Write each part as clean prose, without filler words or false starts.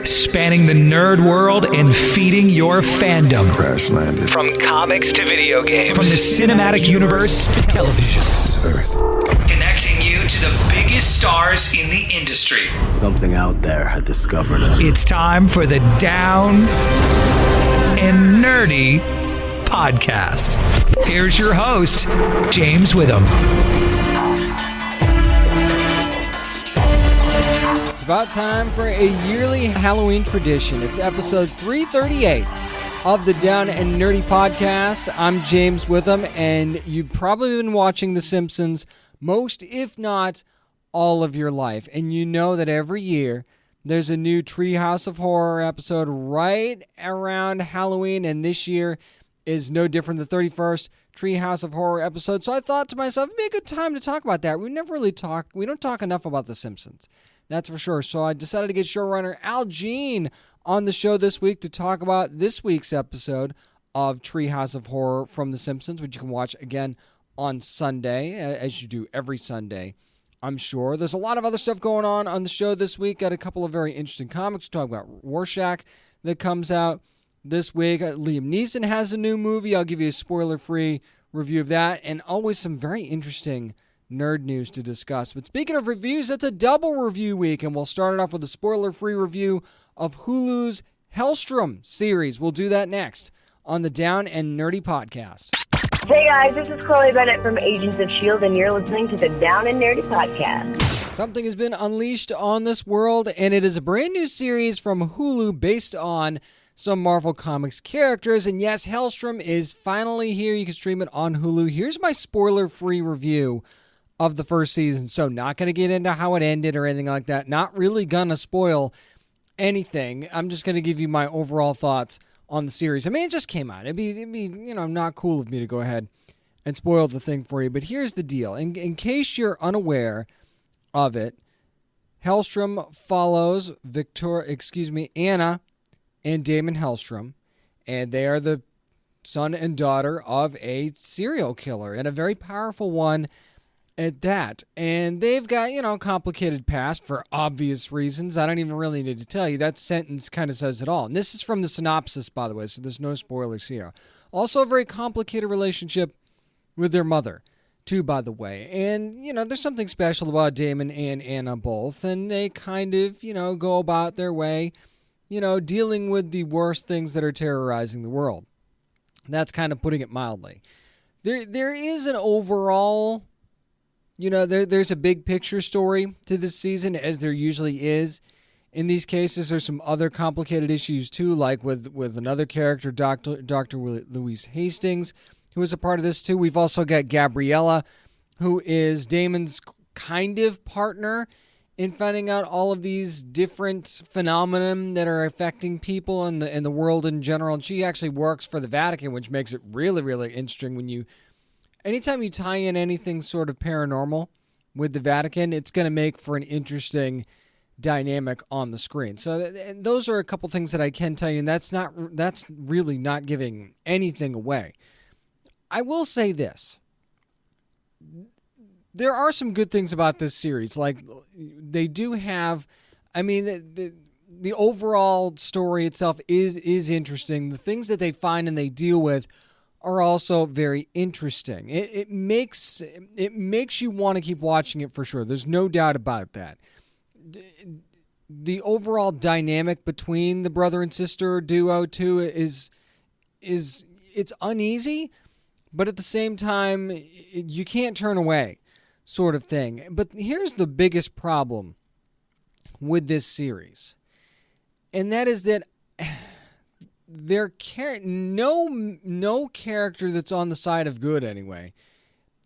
spanning the nerd world and feeding your fandom. Crash landed. From comics to video games. From the cinematic universe to television. This is Earth. Connecting you to the biggest stars in the industry. Something out there had discovered us. It's time for the Down and Nerdy podcast. Here's your host, James Witham. It's about time for a yearly Halloween tradition. It's episode 338 of the Down and Nerdy podcast. I'm James Witham, and you've probably been watching The Simpsons most, if not all of your life. And you know that every year there's a new Treehouse of Horror episode right around Halloween, and this year is no different. The 31st Treehouse of Horror episode. So I thought to myself, it'd be a good time to talk about that. We don't talk enough about The Simpsons. That's for sure. So I decided to get showrunner Al Jean on the show this week to talk about this week's episode of Treehouse of Horror from The Simpsons, which you can watch again on Sunday, as you do every Sunday, I'm sure. There's a lot of other stuff going on the show this week. Got a couple of very interesting comics. We'll talk about Rorschach that comes out this week. Liam Neeson has a new movie. I'll give you a spoiler-free review of that, and always some very interesting nerd news to discuss. But speaking of reviews, it's a double review week, and we'll start it off with a spoiler-free review of Hulu's Helstrom series. We'll do that next on the Down and Nerdy podcast. Hey guys, this is Chloe Bennett from Agents of S.H.I.E.L.D. and you're listening to the Down and Nerdy podcast. Something has been unleashed on this world, and it is a brand new series from Hulu based on some Marvel Comics characters. And yes, Helstrom is finally here. You can stream it on Hulu. Here's my spoiler-free review of the first season. So not going to get into how it ended or anything like that. Not really going to spoil anything. I'm just going to give you my overall thoughts on the series. I mean, it just came out. It'd be not cool of me to go ahead and spoil the thing for you. But here's the deal. In case you're unaware of it, Helstrom follows Anna and Damon Helstrom, and they are the son and daughter of a serial killer, and a very powerful one at that. And they've got, complicated past for obvious reasons. I don't even really need to tell you. That sentence kind of says it all. And this is from the synopsis, by the way, so there's no spoilers here. Also a very complicated relationship with their mother, too, by the way. And, there's something special about Damon and Anna both, and they kind of, go about their way, dealing with the worst things that are terrorizing the world. That's kind of putting it mildly. There is an overall, there's a big picture story to this season, as there usually is. In these cases, there's some other complicated issues too, like with another character, Dr. Louise Hastings, who is a part of this too. We've also got Gabriella, who is Damon's kind of partner in finding out all of these different phenomena that are affecting people in the world in general. And she actually works for the Vatican, which makes it really, really interesting anytime you tie in anything sort of paranormal with the Vatican, it's going to make for an interesting dynamic on the screen. So those are a couple things that I can tell you, and that's really not giving anything away. I will say this. There are some good things about this series. Like, they do have, the overall story itself is interesting. The things that they find and they deal with are also very interesting. It makes you want to keep watching it for sure. There's no doubt about that. The overall dynamic between the brother and sister duo too is it's uneasy, but at the same time you can't turn away, sort of thing. But here's the biggest problem with this series, and that is that no character that's on the side of good anyway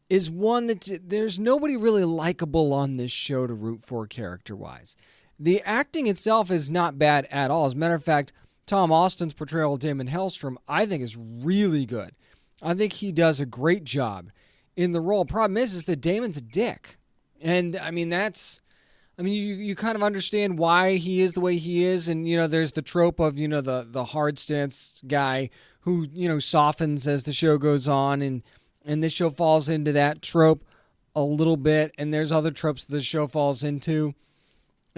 is one that there's nobody really likable on this show to root for character-wise. The acting itself is not bad at all. As a matter of fact, Tom Austin's portrayal of Damon Helstrom, I think, is really good. I think he does a great job in the role. Problem is that Damon's a dick. And, you kind of understand why he is the way he is. And, there's the trope of, the hard stance guy who, softens as the show goes on. And this show falls into that trope a little bit. And there's other tropes the show falls into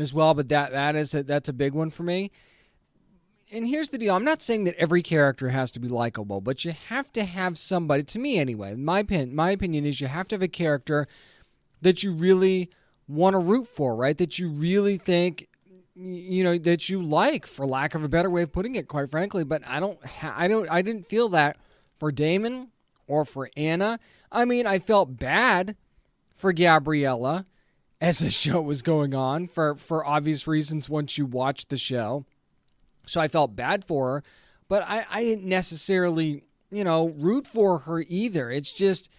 as well, but that's a big one for me. And here's the deal. I'm not saying that every character has to be likable, but you have to have somebody, to me anyway, my opinion is you have to have a character that you really want to root for, right? That you really think, that you like, for lack of a better way of putting it, quite frankly. But I didn't feel that for Damon or for Anna. I mean, I felt bad for Gabriella as the show was going on for obvious reasons once you watch the show. So I felt bad for her, but I didn't necessarily, root for her either. It's just,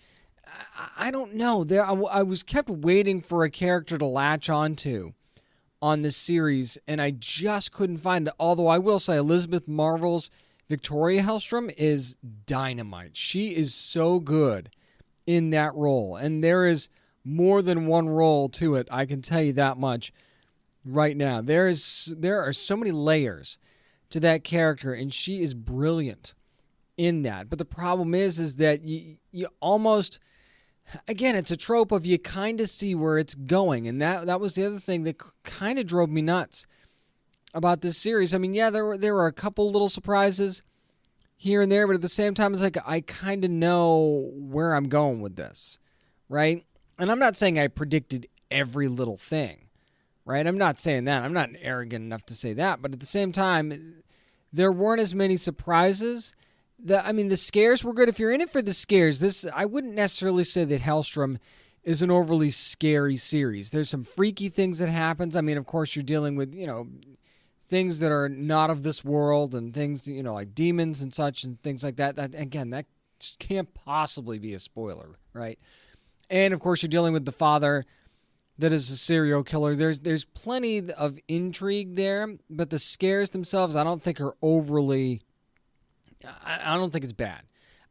I don't know. I was kept waiting for a character to latch onto on this series, and I just couldn't find it. Although I will say Elizabeth Marvel's Victoria Helstrom is dynamite. She is so good in that role, and there is more than one role to it. I can tell you that much right now. There are so many layers to that character, and she is brilliant in that. But the problem is that you almost, again, it's a trope of you kind of see where it's going, and that was the other thing that kind of drove me nuts about this series. I mean, yeah, there were a couple little surprises here and there, but at the same time, it's like I kind of know where I'm going with this, right? And I'm not saying I predicted every little thing, right? I'm not saying that. I'm not arrogant enough to say that. But at the same time, there weren't as many surprises. The scares were good. If you're in it for the scares, I wouldn't necessarily say that Helstrom is an overly scary series. There's some freaky things that happens. I mean, of course, you're dealing with, things that are not of this world and things, like demons and such and things like that. That can't possibly be a spoiler, right? And, of course, you're dealing with the father that is a serial killer. There's plenty of intrigue there, but the scares themselves I don't think are overly... I don't think it's bad.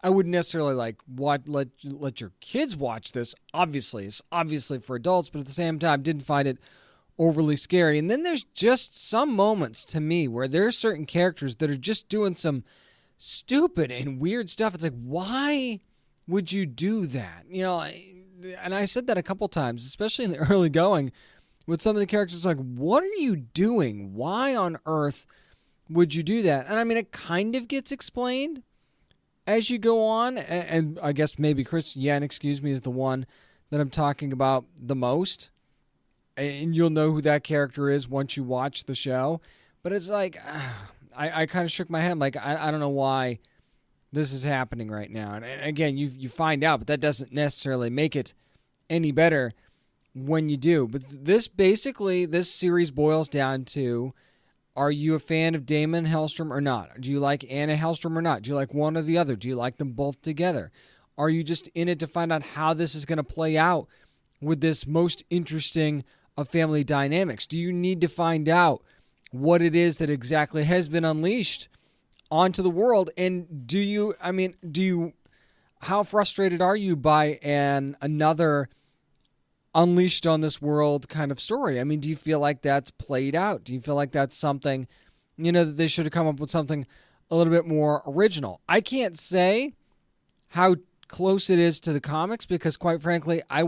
I wouldn't necessarily let your kids watch this. Obviously, it's obviously for adults, but at the same time, didn't find it overly scary. And then there's just some moments to me where there's certain characters that are just doing some stupid and weird stuff. It's like, why would you do that? And I said that a couple times, especially in the early going, with some of the characters, like, what are you doing? Why on earth would you do that? And I mean, it kind of gets explained as you go on, and I guess maybe Chris Yen, is the one that I'm talking about the most, and you'll know who that character is once you watch the show. But it's like, I kind of shook my head, like, I don't know why this is happening right now. And again, you find out, but that doesn't necessarily make it any better when you do. But this series boils down to, are you a fan of Damon Helstrom or not? Do you like Anna Helstrom or not? Do you like one or the other? Do you like them both together? Are you just in it to find out how this is going to play out with this most interesting of family dynamics? Do you need to find out what it is that exactly has been unleashed onto the world? And how frustrated are you by another unleashed on this world kind of story? I mean, do you feel like that's played out? Do you feel like that's something, that they should have come up with something a little bit more original? I can't say how close it is to the comics because, quite frankly, I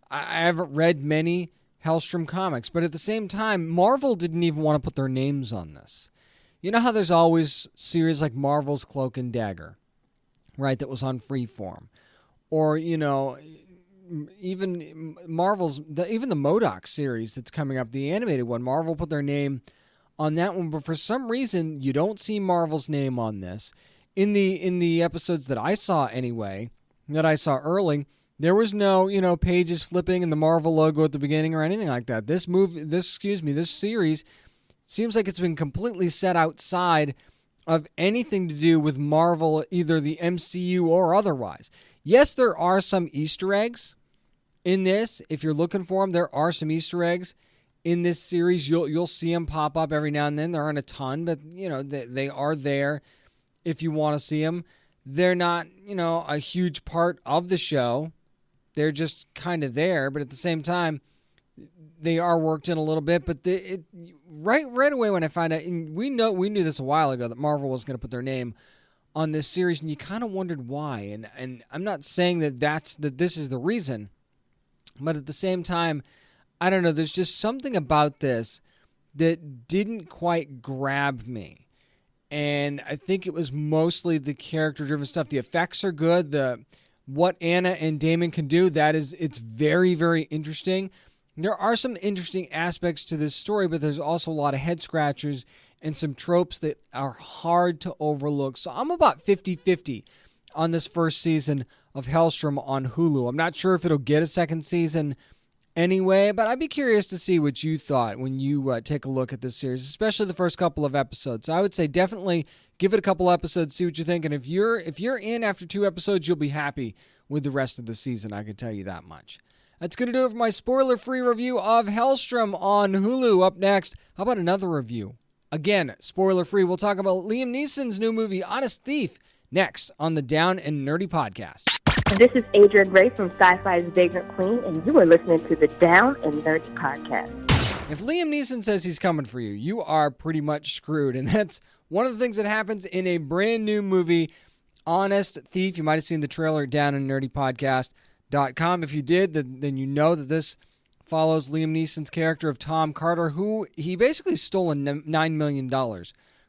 haven't read many Helstrom comics. But at the same time, Marvel didn't even want to put their names on this. You know how there's always series like Marvel's Cloak and Dagger, right, that was on Freeform? Or, even Marvel's, even the MODOK series that's coming up, the animated one, Marvel put their name on that one, but for some reason, you don't see Marvel's name on this. In the episodes that I saw anyway, that I saw early, there was no, pages flipping and the Marvel logo at the beginning or anything like that. This series seems like it's been completely set outside of anything to do with Marvel, either the MCU or otherwise. Yes, there are some Easter eggs in this. If you're looking for them, there are some Easter eggs in this series. You'll see them pop up every now and then. There aren't a ton, but they are there if you want to see them. They're not, a huge part of the show. They're just kind of there, but at the same time, they are worked in a little bit. But right away when I found out, and we knew this a while ago that Marvel was going to put their name on this series, and you kind of wondered why. And I'm not saying that this is the reason, but at the same time, I don't know, there's just something about this that didn't quite grab me. And I think it was mostly the character-driven stuff. The effects are good. What Anna and Damon can do, it's very, very interesting. There are some interesting aspects to this story, but there's also a lot of head-scratchers and some tropes that are hard to overlook. So I'm about 50-50 on this first season of Helstrom on Hulu. I'm not sure if it'll get a second season anyway, but I'd be curious to see what you thought when you take a look at this series, especially the first couple of episodes. So I would say definitely give it a couple episodes, see what you think, and if you're in after 2 episodes, you'll be happy with the rest of the season. I can tell you that much. That's going to do it for my spoiler-free review of Helstrom on Hulu. Up next, how about another review? Again, spoiler-free. We'll talk about Liam Neeson's new movie, Honest Thief, next on the Down and Nerdy Podcast. This is Adrian Gray from Sci-Fi's Vagrant Queen, and you are listening to the Down and Nerdy Podcast. If Liam Neeson says he's coming for you, you are pretty much screwed, and that's one of the things that happens in a brand new movie, Honest Thief. You might have seen the trailer at downandnerdypodcast.com. If you did, then you know that this follows Liam Neeson's character of Tom Carter, who he basically stole $9 million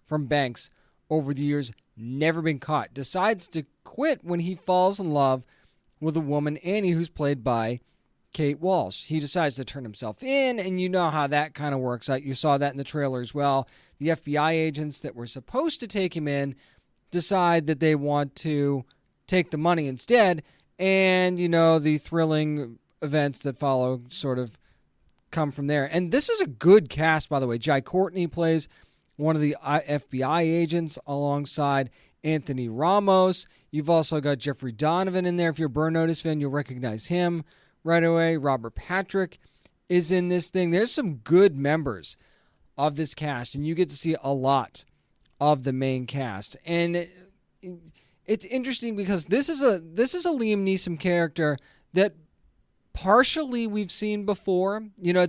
from banks over the years, never been caught. Decides to quit when he falls in love with a woman, Annie, who's played by Kate Walsh. He decides to turn himself in, and you know how that kind of works out. You saw that in the trailer as well. The FBI agents that were supposed to take him in decide that they want to take the money instead, and, you know, the thrilling events that follow sort of come from there. And this is a good cast, by the way. Jai Courtney plays one of the FBI agents alongside Anthony Ramos. You've also got Jeffrey Donovan in there. If you're a Burn Notice fan, you'll recognize him right away. Robert Patrick is in this thing. There's some good members of this cast, and you get to see a lot of the main cast. And it's interesting because this is a Liam Neeson character that partially we've seen before. You know,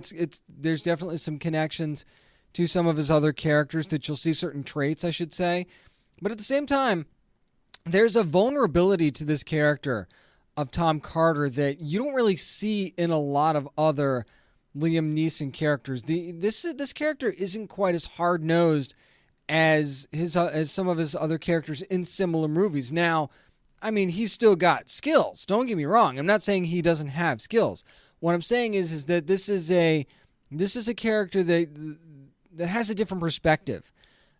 there's definitely some connections to some of his other characters that you'll see, certain traits, I should say. But at the same time, there's a vulnerability to this character of Tom Carter that you don't really see in a lot of other Liam Neeson characters. This character isn't quite as hard-nosed as some of his other characters in similar movies. Now, I mean, he's still got skills. Don't get me wrong. I'm not saying he doesn't have skills. What I'm saying is that this is a character that has a different perspective,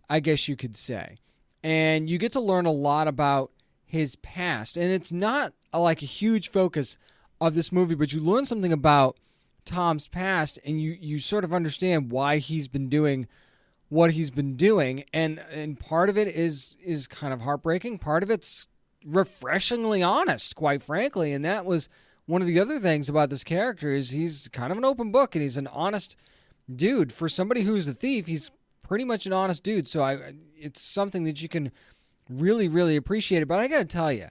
I guess you could say. And you get to learn a lot about his past. And it's not like a huge focus of this movie, but you learn something about Tom's past, and you sort of understand why he's been doing what he's been doing. And part of it is kind of heartbreaking. Part of it's refreshingly honest, quite frankly. And that was one of the other things about this character, is he's kind of an open book, and he's an honest dude. For somebody who's a thief, he's pretty much an honest dude. So it's something that you can really, really appreciate it. But I got to tell you,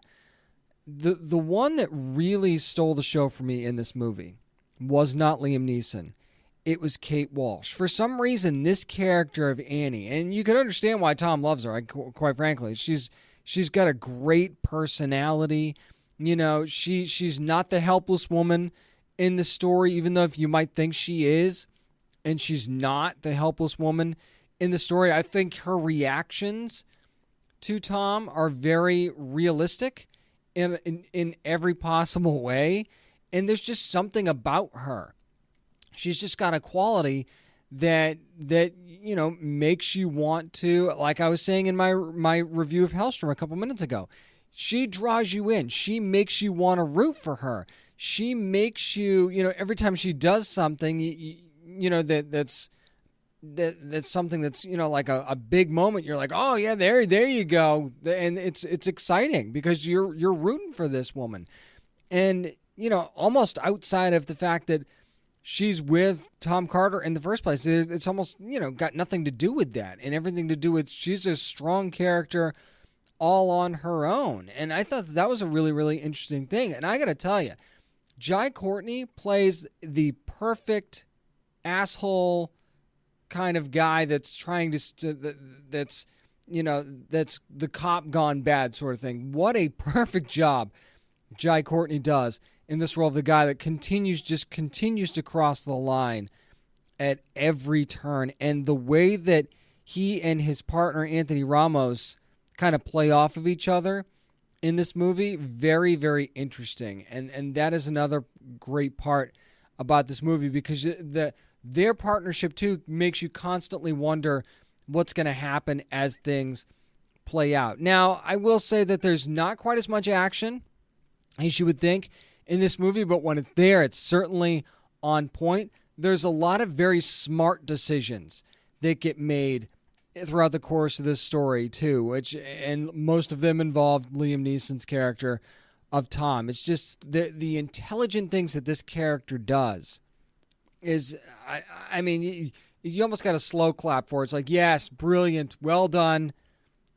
the one that really stole the show for me in this movie was not Liam Neeson. It was Kate Walsh. For some reason, this character of Annie, and you can understand why Tom loves her, quite frankly. She's got a great personality. You know, she's not the helpless woman in the story, even though if you might think she is, and she's not the helpless woman in the story. I think her reactions to Tom are very realistic in every possible way, and there's just something about her. She's just got a quality that you know makes you want to, like I was saying in my review of Helstrom a couple minutes ago, she draws you in. She makes you want to root for her. She makes you, you know, every time she does something, you know, that's something that's, you know, like a big moment. You're like, oh yeah, there you go, and it's exciting because you're rooting for this woman, and you know, almost outside of the fact that she's with Tom Carter in the first place, it's almost, you know, got nothing to do with that, and everything to do with she's a strong character all on her own. And I thought that was a really, really interesting thing. And I got to tell you, Jai Courtney plays the perfect asshole kind of guy that's trying to, that's, you know, that's the cop gone bad sort of thing. What a perfect job Jai Courtney does in this role of the guy that continues to cross the line at every turn. And the way that he and his partner, Anthony Ramos, kind of play off of each other in this movie, very, very interesting. And that is another great part about this movie, because their partnership, too, makes you constantly wonder what's going to happen as things play out. Now, I will say that there's not quite as much action as you would think in this movie, but when it's there, it's certainly on point. There's a lot of very smart decisions that get made throughout the course of this story, too, and most of them involve Liam Neeson's character of Tom. It's just the intelligent things that this character does is, I mean, you almost got a slow clap for it. It's like, yes, brilliant, well done,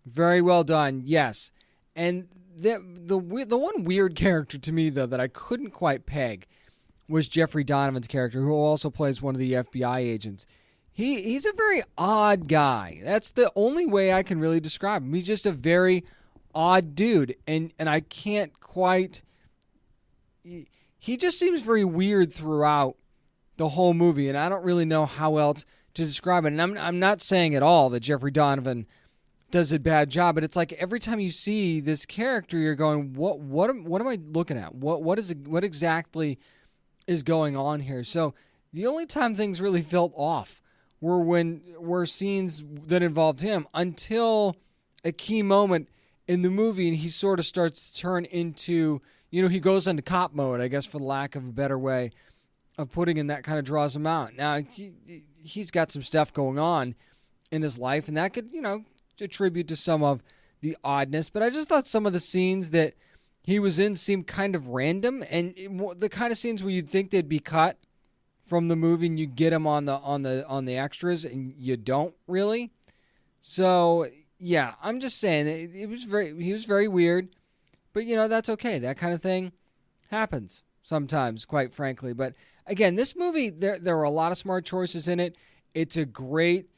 very well done, yes. And the one weird character to me, though, that I couldn't quite peg was Jeffrey Donovan's character, who also plays one of the FBI agents. He's a very odd guy. That's the only way I can really describe him. He's just a very odd dude, and I can't quite... He just seems very weird throughout the whole movie, and I don't really know how else to describe it. And I'm not saying at all that Jeffrey Donovan does a bad job, but it's like every time you see this character, you're going, what am I looking at? What exactly is going on here? So the only time things really felt off were scenes that involved him, until a key moment in the movie, and he sort of starts to turn into, he goes into cop mode, I guess, for lack of a better way of putting it, that kind of draws him out. Now, he's got some stuff going on in his life, and that could, attribute to some of the oddness, but I just thought some of the scenes that he was in seemed kind of random, and the kind of scenes where you'd think they'd be cut from the movie, and you get him on the extras, and you don't really. So yeah, I'm just saying he was very weird, but that's okay. That kind of thing happens sometimes, quite frankly. But again, this movie, there were a lot of smart choices in it. It's a great,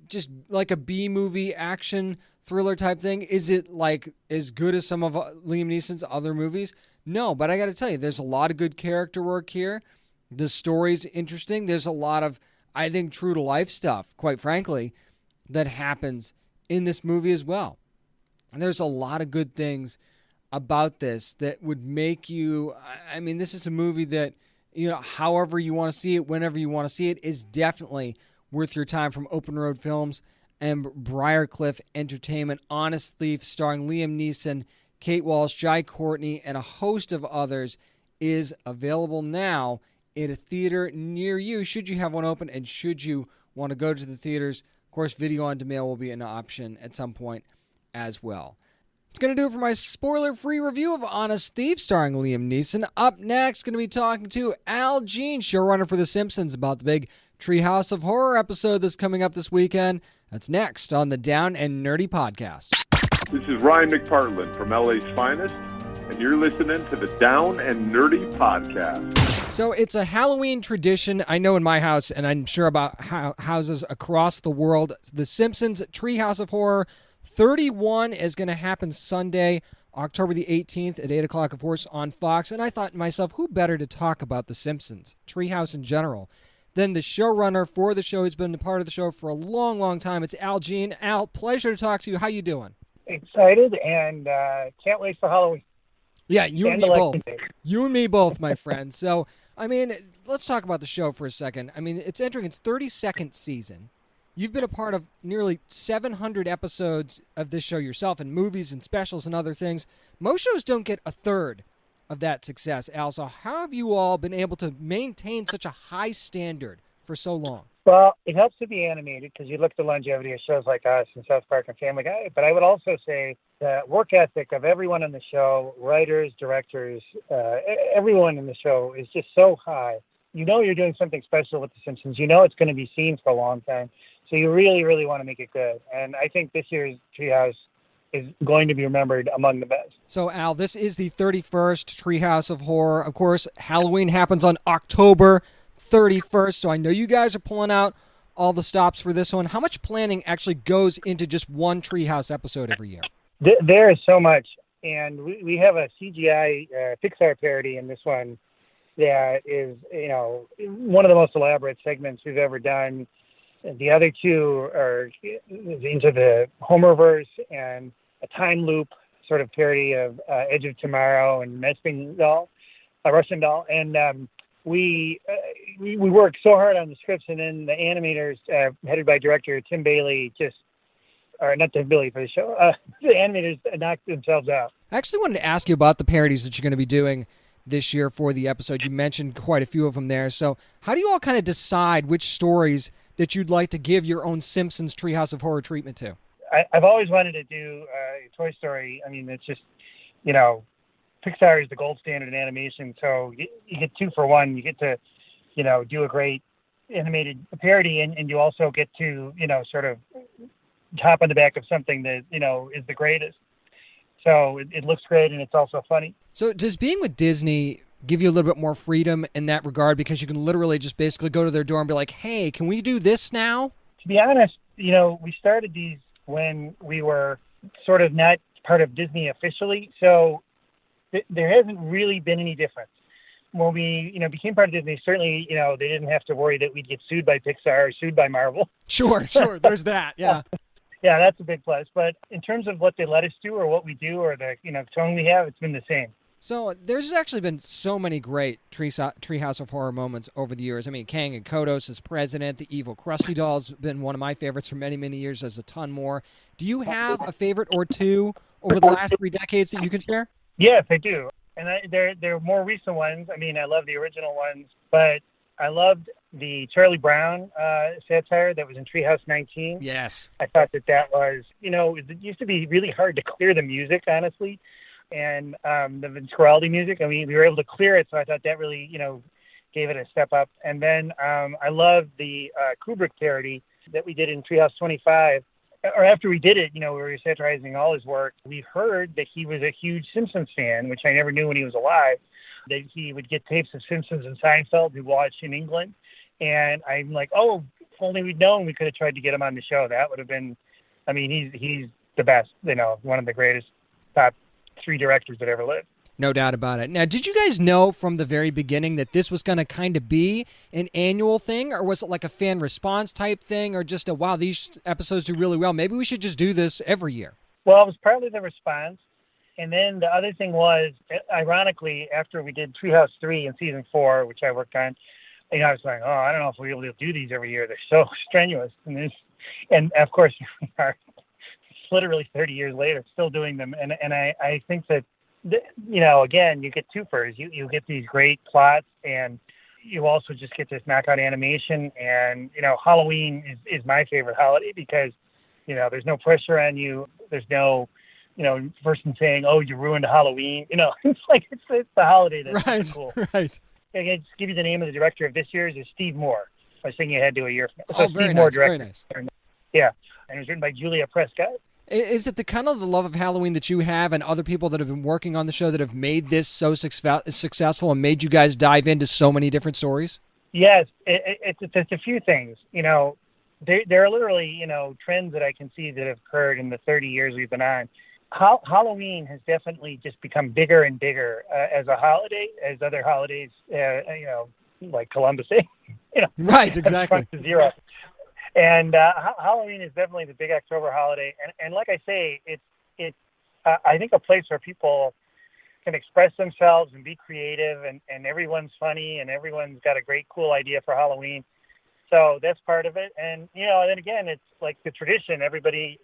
just like a B movie action thriller type thing. Is it like as good as some of Liam Neeson's other movies? No, but I got to tell you, there's a lot of good character work here. The story's interesting. There's a lot of, I think, true-to-life stuff, quite frankly, that happens in this movie as well. And there's a lot of good things about this that would make you, I mean, this is a movie that, however you want to see it, whenever you want to see it, is definitely worth your time. From Open Road Films and Briarcliff Entertainment. Honest Thief, starring Liam Neeson, Kate Walsh, Jai Courtney, and a host of others, is available now in a theater near you, should you have one open, and should you want to go to the theaters. Of course, video on demand will be an option at some point as well. It's going to do it for my spoiler-free review of Honest Thief, starring Liam Neeson. Up next, going to be talking to Al Jean, showrunner for The Simpsons, about the big Treehouse of Horror episode that's coming up this weekend. That's next on the Down and Nerdy Podcast. This is Ryan McPartland from LA's Finest, and you're listening to the Down and Nerdy Podcast. So it's a Halloween tradition, I know in my house, and I'm sure about houses across the world. The Simpsons Treehouse of Horror 31 is going to happen Sunday, October the 18th at 8 o'clock, of course, on Fox. And I thought to myself, who better to talk about The Simpsons, Treehouse in general, than the showrunner for the show. He's been a part of the show for a long, long time. It's Al Jean. Al, pleasure to talk to you. How you doing? Excited and can't wait for Halloween. Yeah, you and me both. You and me both, my friend. So, I mean, let's talk about the show for a second. I mean, it's entering its 32nd season. You've been a part of nearly 700 episodes of this show yourself, and movies and specials and other things. Most shows don't get a third of that success, Al. So how have you all been able to maintain such a high standard for so long? Well, it helps to be animated because you look at the longevity of shows like us and South Park and Family Guy. But I would also say the work ethic of everyone in the show, writers, directors, everyone in the show is just so high. You're doing something special with The Simpsons. It's going to be seen for a long time. So you really, really want to make it good. And I think this year's Treehouse is going to be remembered among the best. So, Al, this is the 31st Treehouse of Horror. Of course, Halloween happens on October 31st, so I know you guys are pulling out all the stops for this one. How much planning actually goes into just one Treehouse episode every year? There is so much. And we have a CGI Pixar parody in this one that is, one of the most elaborate segments we've ever done. The other two are into the Homerverse and a time loop sort of parody of Edge of Tomorrow and Messing Doll, a Russian doll. And we worked so hard on the scripts, and then the animators, headed by director Tim Bailey, not Tim Bailey for the show, the animators knocked themselves out. I actually wanted to ask you about the parodies that you're going to be doing this year for the episode. You mentioned quite a few of them there. So how do you all kind of decide which stories that you'd like to give your own Simpsons Treehouse of Horror treatment to? I've always wanted to do Toy Story. I mean, it's just, Pixar is the gold standard in animation, so you get 2 for 1. You get to, do a great animated parody, and you also get to, sort of hop on the back of something that, is the greatest. So it looks great, and it's also funny. So does being with Disney give you a little bit more freedom in that regard, because you can literally just basically go to their door and be like, hey, can we do this now? To be honest, we started these when we were sort of not part of Disney officially, so there hasn't really been any difference. When we, became part of Disney, certainly, they didn't have to worry that we'd get sued by Pixar or sued by Marvel. Sure, there's that, yeah. Yeah, that's a big plus. But in terms of what they let us do or what we do or the, tone we have, it's been the same. So there's actually been so many great Treehouse of Horror moments over the years. I mean, Kang and Kodos as president, the evil Krusty Doll's been one of my favorites for many, many years. There's a ton more. Do you have a favorite or two over the last 3 decades that you can share? Yes, I do. And they're more recent ones. I mean, I love the original ones, but I loved the Charlie Brown satire that was in Treehouse 19. Yes. I thought that was, it used to be really hard to clear the music, honestly. And the Vince music, I mean, we were able to clear it, so I thought that really, gave it a step up. And then I loved the Kubrick parody that we did in Treehouse 25. Or after we did it, we were satirizing all his work. We heard that he was a huge Simpsons fan, which I never knew when he was alive, that he would get tapes of Simpsons and Seinfeld to watch in England. And I'm like, oh, if only we'd known, we could have tried to get him on the show. That would have been, I mean, he's the best, one of the greatest top 3 directors that ever lived. No doubt about it. Now, did you guys know from the very beginning that this was going to kind of be an annual thing, or was it like a fan response type thing, or just wow, these episodes do really well, maybe we should just do this every year? Well, it was partly the response, and then the other thing was, ironically, after we did Treehouse 3 in season 4, which I worked on, I was like, oh, I don't know if we'll be able to do these every year. They're so strenuous. And of course, we are literally 30 years later still doing them. And I think that, again, you get twofers. You get these great plots, and you also just get this knockout animation. And, Halloween is my favorite holiday because, there's no pressure on you. There's no, person saying, oh, you ruined Halloween. It's like it's the holiday that's right, cool. Right. I can just give you the name of the director of this year's is Steve Moore. I was thinking ahead to a year from now. So Steve Moore director. Very nice. Yeah. And it was written by Julia Prescott. Is it the kind of the love of Halloween that you have and other people that have been working on the show that have made this so successful and made you guys dive into so many different stories? Yes. It's a few things. There are literally, trends that I can see that have occurred in the 30 years we've been on. Halloween has definitely just become bigger and bigger as a holiday, as other holidays, like Columbus Day. Right, exactly. To zero. And Halloween is definitely the big October holiday. And like I say, it's I think a place where people can express themselves and be creative, and everyone's funny, and everyone's got a great, cool idea for Halloween. So that's part of it. And, then again, it's like the tradition. Everybody,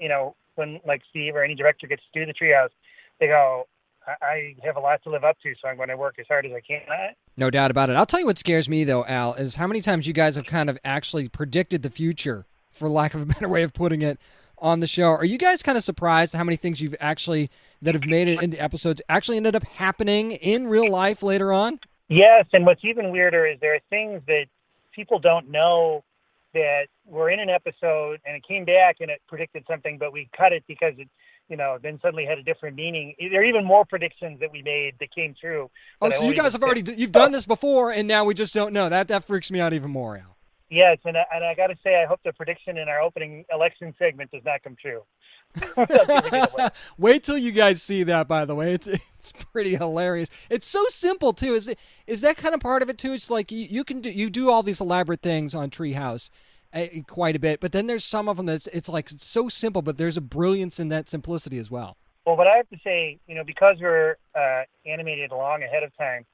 when like Steve or any director gets to do the Treehouse, they go, I have a lot to live up to, so I'm going to work as hard as I can on it. No doubt about it. I'll tell you what scares me, though, Al, is how many times you guys have kind of actually predicted the future, for lack of a better way of putting it, on the show. Are you guys kind of surprised how many things you've actually, that have made it into episodes, actually ended up happening in real life later on? Yes, and what's even weirder is there are things that people don't know that were in an episode and it came back and it predicted something, but we cut it because it, then suddenly had a different meaning. There are even more predictions that we made that came true. Oh, so you guys have you've done this before and now we just don't know. That freaks me out even more, Al. Yes, and I got to say, I hope the prediction in our opening election segment does not come true. Without giving it away. Wait till you guys see that, by the way. It's pretty hilarious. It's so simple, too. Is that kind of part of it, too? It's like you do all these elaborate things on Treehouse quite a bit, but then there's some of them that's it's so simple, but there's a brilliance in that simplicity as well. Well, what I have to say, because we're animated long ahead of time,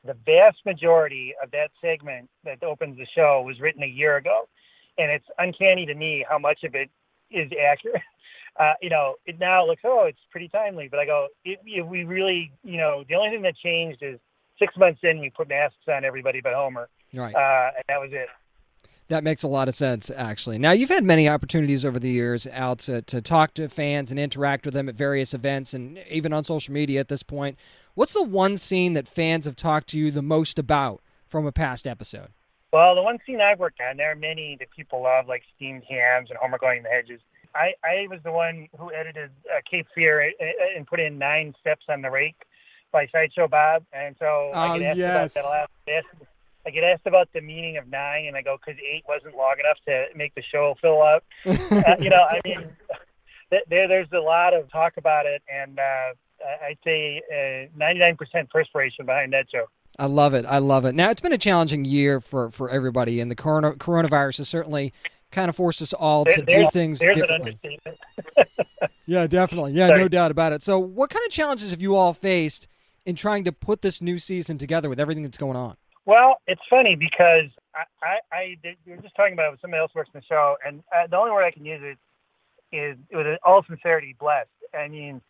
the vast majority of that segment that opens the show was written a year ago, and it's uncanny to me how much of it is accurate. It now looks, it's pretty timely, but I go, we really, the only thing that changed is 6 months in, we put masks on everybody but Homer. Right. And that was it. That makes a lot of sense, actually. Now, you've had many opportunities over the years out to talk to fans and interact with them at various events and even on social media at this point. What's the one scene that fans have talked to you the most about from a past episode? Well, the one scene I've worked on, there are many that people love, like steamed hams and Homer going in the hedges. I was the one who edited Cape Fear and put in 9 steps on the rake by Sideshow Bob. And so I get asked about that a lot. I get asked about the meaning of 9, and I go, because 8 wasn't long enough to make the show fill up. There's a lot of talk about it, and I'd say 99% perspiration behind that joke. I love it. Now, it's been a challenging year for everybody, and the coronavirus has certainly kind of forced us all to do things differently. An understatement. Yeah, definitely. Yeah, no doubt about it. So what kind of challenges have you all faced in trying to put this new season together with everything that's going on? Well, it's funny because we were just talking about it with somebody else who works in the show, and the only word I can use is with all sincerity, blessed. I mean,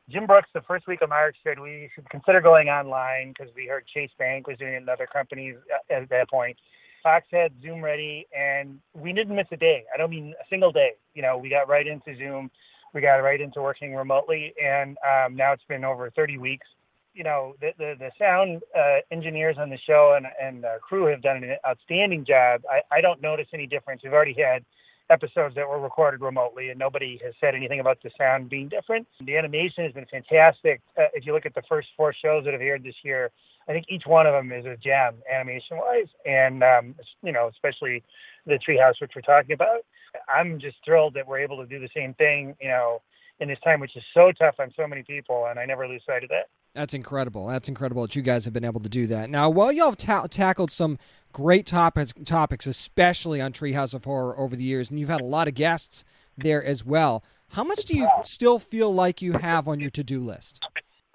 Jim Brooks, the first week of March, said we should consider going online because we heard Chase Bank was doing it in other companies at that point. Fox had Zoom ready, and we didn't miss a day. I don't mean a single day. We got right into Zoom. We got right into working remotely, and now it's been over 30 weeks. The sound engineers on the show and crew have done an outstanding job. I don't notice any difference. We've already had episodes that were recorded remotely, and nobody has said anything about the sound being different. The animation has been fantastic. If you look at the first 4 shows that have aired this year, I think each one of them is a gem animation-wise, and especially the Treehouse, which we're talking about. I'm just thrilled that we're able to do the same thing, in this time, which is so tough on so many people, and I never lose sight of that. That's incredible. That's incredible that you guys have been able to do that. Now, while y'all have tackled some great topics, especially on Treehouse of Horror over the years, and you've had a lot of guests there as well, how much do you still feel like you have on your to-do list?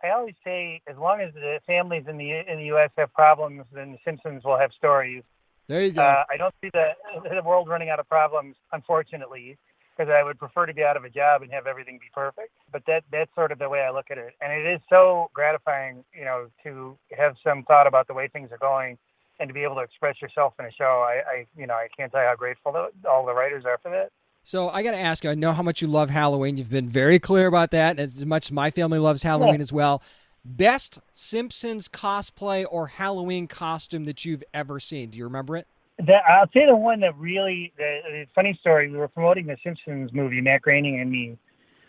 I always say, as long as the families in the U.S. have problems, then the Simpsons will have stories. There you go. I don't see the world running out of problems, unfortunately, because I would prefer to be out of a job and have everything be perfect. But that's sort of the way I look at it. And it is so gratifying, to have some thought about the way things are going and to be able to express yourself in a show. I can't tell you how grateful all the writers are for that. So I got to ask you, I know how much you love Halloween. You've been very clear about that, as much as my family loves Halloween as well. Best Simpsons cosplay or Halloween costume that you've ever seen. Do you remember it? I'll say the one that really, the funny story, we were promoting the Simpsons movie, Matt Groening and me,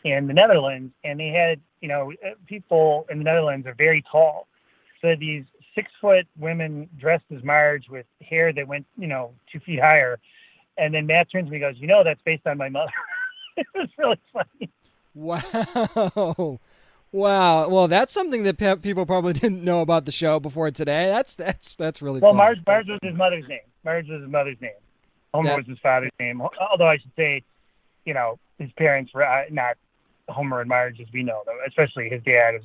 in the Netherlands, and they had, people in the Netherlands are very tall. So these 6-foot women dressed as Marge with hair that went, 2 feet higher. And then Matt turns to me and goes, that's based on my mother. It was really funny. Wow. Wow. Well, that's something that people probably didn't know about the show before today. That's really well, funny. Marge was his mother's name. Homer was his father's name. Although I should say, his parents were not Homer and Marge as we know them. Especially his dad is,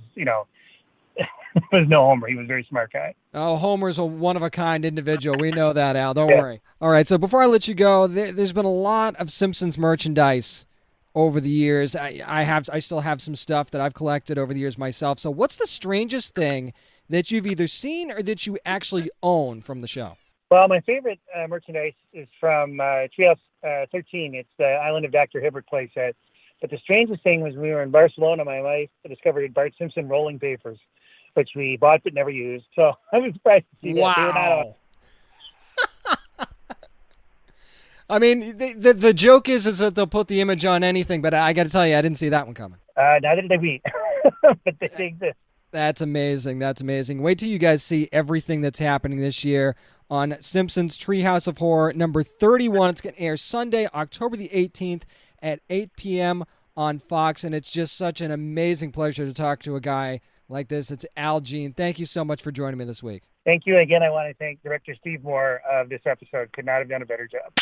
was no Homer. He was a very smart guy. Oh, Homer's a one-of-a-kind individual. We know that, Al. Don't worry. All right, so before I let you go, there's been a lot of Simpsons merchandise over the years. I still have some stuff that I've collected over the years myself. So what's the strangest thing that you've either seen or that you actually own from the show? Well, my favorite merchandise is from Treehouse 13. It's the Island of Dr. Hibbert playset. But the strangest thing was when we were in Barcelona, my wife discovered Bart Simpson rolling papers, which we bought but never used. So I was surprised to see that. Wow. They were not on. I mean, the joke is that they'll put the image on anything, but I got to tell you, I didn't see that one coming. Neither did we, but they exist. That's amazing. That's amazing. Wait till you guys see everything that's happening this year on Simpsons Treehouse of Horror number 31. It's going to air Sunday, October the 18th at 8 p.m. on Fox, and it's just such an amazing pleasure to talk to a guy like this. It's Al Jean. Thank you so much for joining me this week. Thank you again. I want to thank Director Steve Moore of this episode. Could not have done a better job.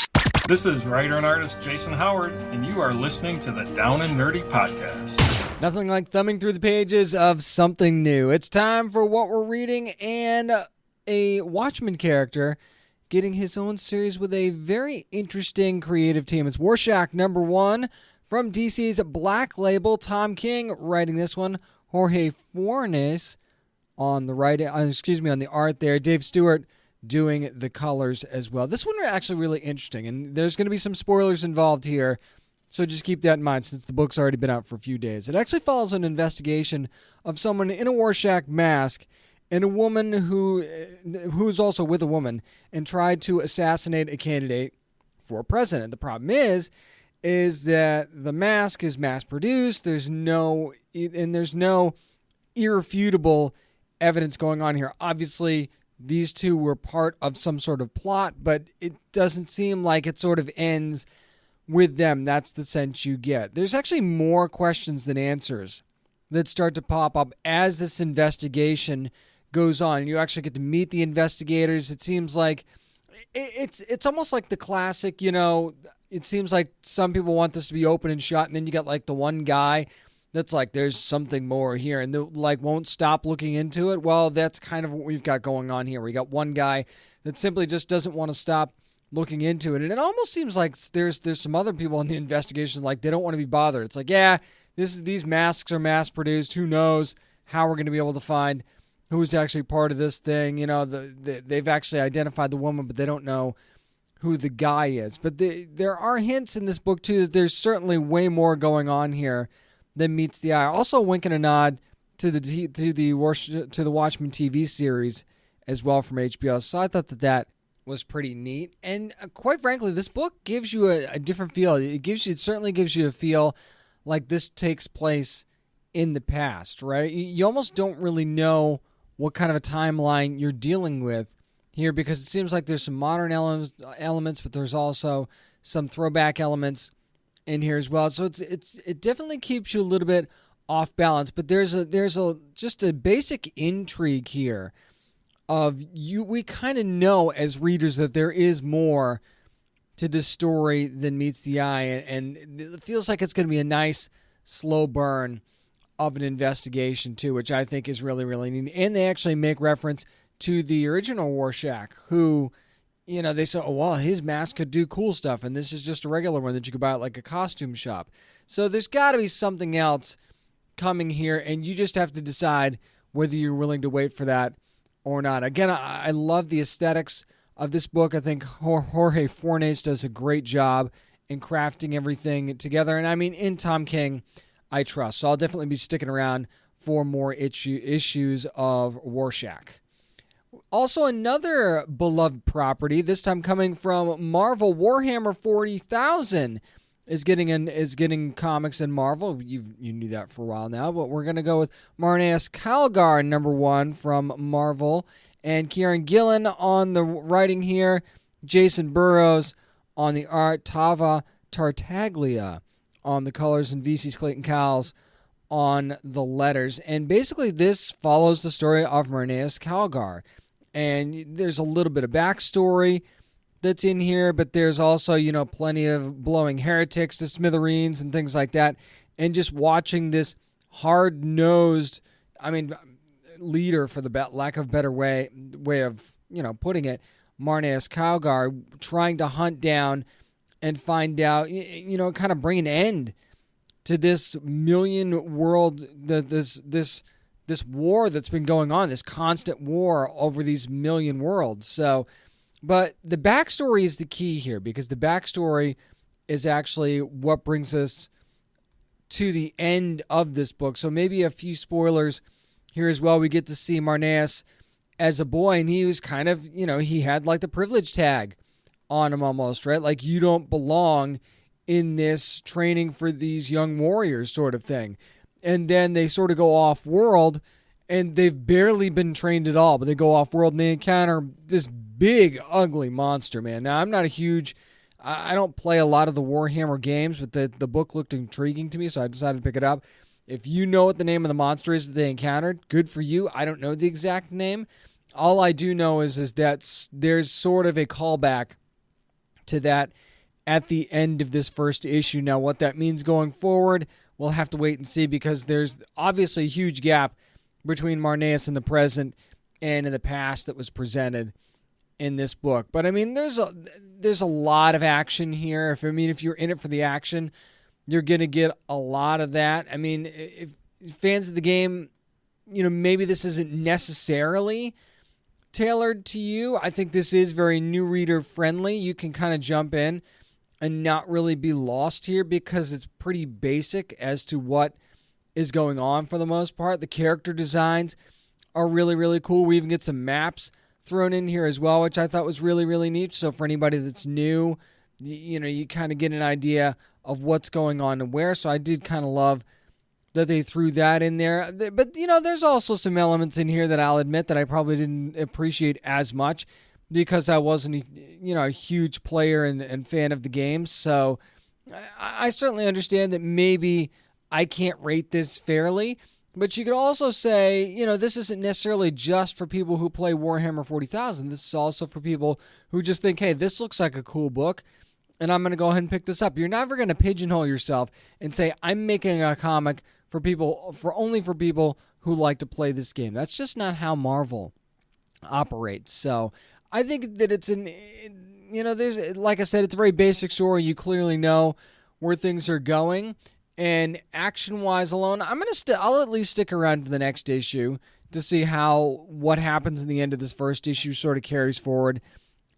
This is writer and artist Jason Howard, and you are listening to the Down and Nerdy Podcast. Nothing like thumbing through the pages of something new. It's time for what we're reading, and a Watchmen character getting his own series with a very interesting creative team. It's Rorschach #1 from DC's Black Label. Tom King writing this one. Jorge Fornes on the on the art there. Dave Stewart doing the colors as well. This one is actually really interesting, and there's going to be some spoilers involved here, so just keep that in mind since the book's already been out for a few days. It actually follows an investigation of someone in a Rorschach mask and a woman who's also with a woman and tried to assassinate a candidate for president. The problem is that the mask is mass-produced. There's no irrefutable evidence going on here. Obviously, these two were part of some sort of plot, but it doesn't seem like it sort of ends with them. That's the sense you get. There's actually more questions than answers that start to pop up as this investigation goes on. You actually get to meet the investigators. It seems like it's almost like the classic, it seems like some people want this to be open and shut, and then you got like the one guy that's like, there's something more here, and they like won't stop looking into it. Well, that's kind of what we've got going on here. We got one guy that simply just doesn't want to stop looking into it, and it almost seems like there's some other people in the investigation, like they don't want to be bothered. It's like, yeah, these masks are mass produced. Who knows how we're going to be able to find who's actually part of this thing? They've actually identified the woman, but they don't know who the guy is. But there are hints in this book too that there's certainly way more going on here than meets the eye. Also, winking a nod to the Watchmen TV series as well from HBO. So I thought that was pretty neat. And quite frankly, this book gives you a different feel. It certainly gives you a feel like this takes place in the past, right? You almost don't really know what kind of a timeline you're dealing with here, because it seems like there's some modern elements, but there's also some throwback elements in here as well. So it definitely keeps you a little bit off balance, but there's just a basic intrigue here of we kind of know as readers that there is more to this story than meets the eye, and it feels like it's going to be a nice slow burn of an investigation too, which I think is really, really neat. And they actually make reference to the original Rorschach, who, they say, oh, well, his mask could do cool stuff, and this is just a regular one that you could buy at like a costume shop. So there's got to be something else coming here, and you just have to decide whether you're willing to wait for that or not. Again, I love the aesthetics of this book. I think Jorge Fornes does a great job in crafting everything together, and I mean, in Tom King, I trust. So I'll definitely be sticking around for more issues of Rorschach. Also, another beloved property, this time coming from Marvel, Warhammer 40,000 is getting comics in Marvel. You knew that for a while now, but we're going to go with Marneus Calgar, #1 from Marvel, and Kieran Gillen on the writing here, Jason Burrows on the art, Tava Tartaglia on the colors, and VC's Clayton Cowles on the letters. And basically this follows the story of Marneus Calgar. And there's a little bit of backstory that's in here, but there's also, plenty of blowing heretics to smithereens and things like that. And just watching this hard-nosed, leader, for the lack of a better way of, putting it, Marneus Calgar, trying to hunt down and find out, kind of bring an end to this million world, this war that's been going on, this constant war over these million worlds. So, but the backstory is the key here, because the backstory is actually what brings us to the end of this book. So maybe a few spoilers here as well. We get to see Marneus as a boy, and he was kind of, he had like the privilege tag on him almost, right? Like, you don't belong in this training for these young warriors sort of thing. And then they sort of go off-world, and they've barely been trained at all, but they go off-world and they encounter this big, ugly monster, man. Now, I'm not a huge I don't play a lot of the Warhammer games, but the book looked intriguing to me, so I decided to pick it up. If you know what the name of the monster is that they encountered, good for you. I don't know the exact name. All I do know is that there's sort of a callback to that at the end of this first issue. Now, what that means going forward, we'll have to wait and see, because there's obviously a huge gap between Marneus in the present and in the past that was presented in this book. But I mean, there's a lot of action here. If you're in it for the action, you're going to get a lot of that. I mean, if fans of the game, maybe this isn't necessarily tailored to you. I think this is very new reader friendly. You can kind of jump in and not really be lost here, because it's pretty basic as to what is going on for the most part. The character designs are really, really cool. We even get some maps thrown in here as well, which I thought was really, really neat. So for anybody that's new, you kind of get an idea of what's going on and where. So I did kind of love that they threw that in there. But, there's also some elements in here that I'll admit that I probably didn't appreciate as much, because I wasn't, a huge player and fan of the game. So I certainly understand that maybe I can't rate this fairly. But you could also say, this isn't necessarily just for people who play Warhammer 40,000. This is also for people who just think, hey, this looks like a cool book, and I'm going to go ahead and pick this up. You're never going to pigeonhole yourself and say, I'm making a comic only for people who like to play this game. That's just not how Marvel operates. So I think that it's there's, like I said, it's a very basic story. You clearly know where things are going. And action-wise alone, I'll at least stick around for the next issue to see how what happens in the end of this first issue sort of carries forward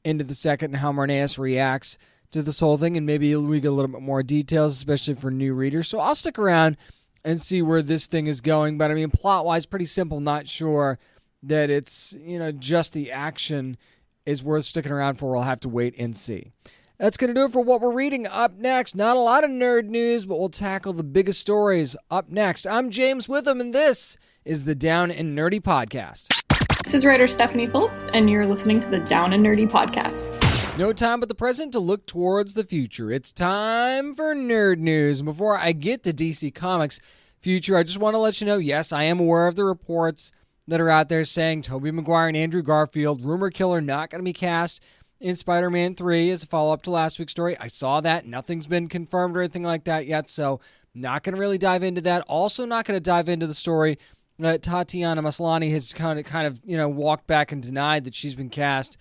into the second, and how Marneus reacts to this whole thing, and maybe we get a little bit more details, especially for new readers. So I'll stick around and see where this thing is going. But I mean, plot-wise, pretty simple. Not sure that it's, just the action is worth sticking around for. We'll have to wait and see. That's going to do it for what we're reading. Up next, not a lot of nerd news, but we'll tackle the biggest stories up next. I'm James Witham, and this is the Down and Nerdy Podcast. This is writer Stephanie Phillips, and you're listening to the Down and Nerdy Podcast. No time but the present to look towards the future. It's time for nerd news. And before I get to DC Comics' future, I just want to let you know, yes, I am aware of the reports that are out there saying Tobey Maguire and Andrew Garfield, rumor killer, not going to be cast in Spider-Man 3 as a follow-up to last week's story. I saw that. Nothing's been confirmed or anything like that yet, so not going to really dive into that. Also not going to dive into the story that Tatiana Maslany has kind of walked back and denied that she's been cast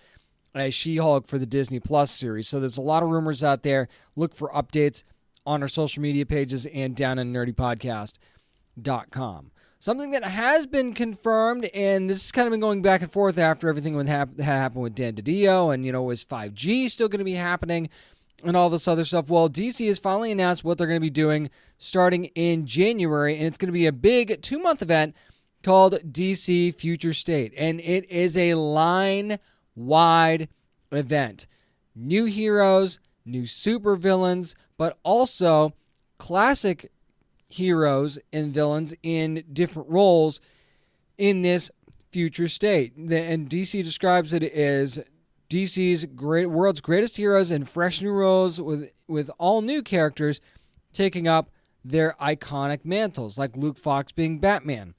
as She-Hulk for the Disney Plus series. So there's a lot of rumors out there. Look for updates on our social media pages and down on nerdypodcast.com. Something that has been confirmed, and this has kind of been going back and forth after everything that happened with Dan DiDio, and, is 5G still going to be happening, and all this other stuff. Well, DC has finally announced what they're going to be doing starting in January, and it's going to be a big 2-month event called DC Future State, and it is a line-wide event. New heroes, new supervillains, but also classic heroes and villains in different roles in this future state. And DC describes it as DC's world's greatest heroes and fresh new roles with all new characters taking up their iconic mantles, like Luke Fox being Batman,